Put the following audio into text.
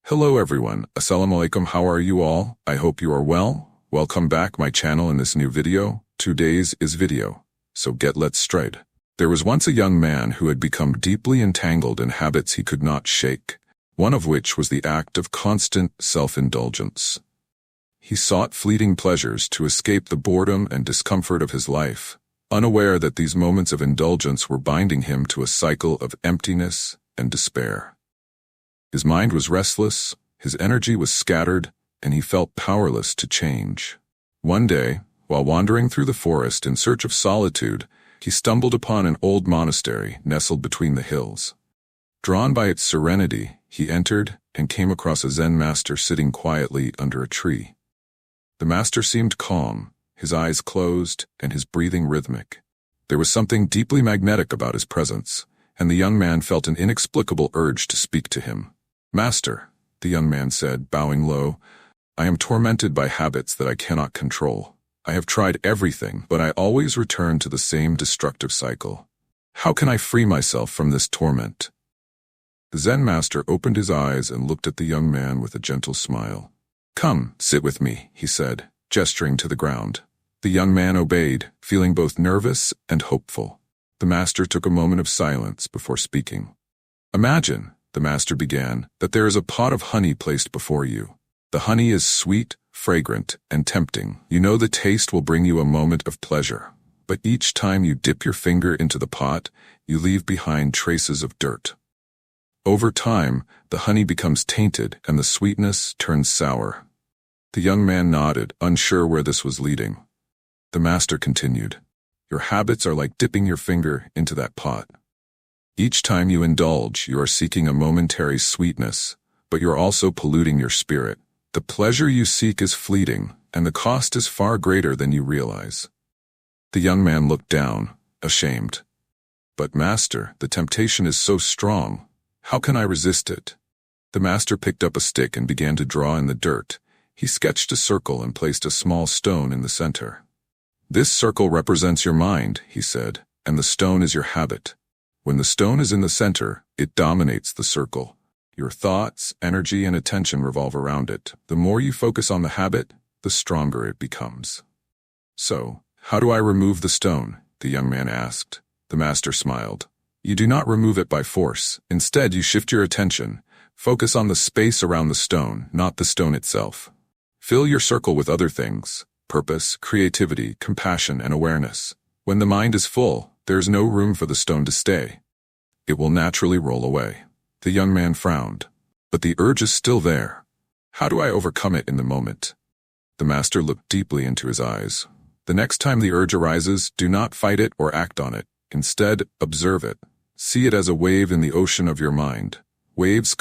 Hello everyone, Assalamu alaikum, how are you all? I hope you are well. Welcome back my channel in this new video. Today's video. So let's straight. There was once a young man who had become deeply entangled in habits he could not shake, one of which was the act of constant self-indulgence. He sought fleeting pleasures to escape the boredom and discomfort of his life, unaware that these moments of indulgence were binding him to a cycle of emptiness and despair. His mind was restless, his energy was scattered, and he felt powerless to change. One day, while wandering through the forest in search of solitude, he stumbled upon an old monastery nestled between the hills. Drawn by its serenity, he entered and came across a Zen master sitting quietly under a tree. The master seemed calm, his eyes closed and his breathing rhythmic. There was something deeply magnetic about his presence, and the young man felt an inexplicable urge to speak to him. "Master," the young man said, bowing low, "I am tormented by habits that I cannot control. I have tried everything, but I always return to the same destructive cycle. How can I free myself from this torment?" The Zen master opened his eyes and looked at the young man with a gentle smile. "Come, sit with me," he said, gesturing to the ground. The young man obeyed, feeling both nervous and hopeful. The master took a moment of silence before speaking. "Imagine," the master began, "that there is a pot of honey placed before you. The honey is sweet, fragrant, and tempting. You know the taste will bring you a moment of pleasure. But each time you dip your finger into the pot, you leave behind traces of dirt. Over time, the honey becomes tainted and the sweetness turns sour." The young man nodded, unsure where this was leading. The master continued, "Your habits are like dipping your finger into that pot. Each time you indulge, you are seeking a momentary sweetness, but you're also polluting your spirit. The pleasure you seek is fleeting, and the cost is far greater than you realize." The young man looked down, ashamed. "But master, the temptation is so strong. How can I resist it?" The master picked up a stick and began to draw in the dirt. He sketched a circle and placed a small stone in the center. "This circle represents your mind," he said, "and the stone is your habit. When the stone is in the center, it dominates the circle. Your thoughts, energy, and attention revolve around it. The more you focus on the habit, the stronger it becomes." "So, how do I remove the stone?" the young man asked. The master smiled. "You do not remove it by force. Instead, you shift your attention. Focus on the space around the stone, not the stone itself. Fill your circle with other things: purpose, creativity, compassion, and awareness. When the mind is full, there is no room for the stone to stay. It will naturally roll away." The young man frowned. "But the urge is still there. How do I overcome it in the moment?" The master looked deeply into his eyes. "The next time the urge arises, do not fight it or act on it. Instead, observe it. See it as a wave in the ocean of your mind. Waves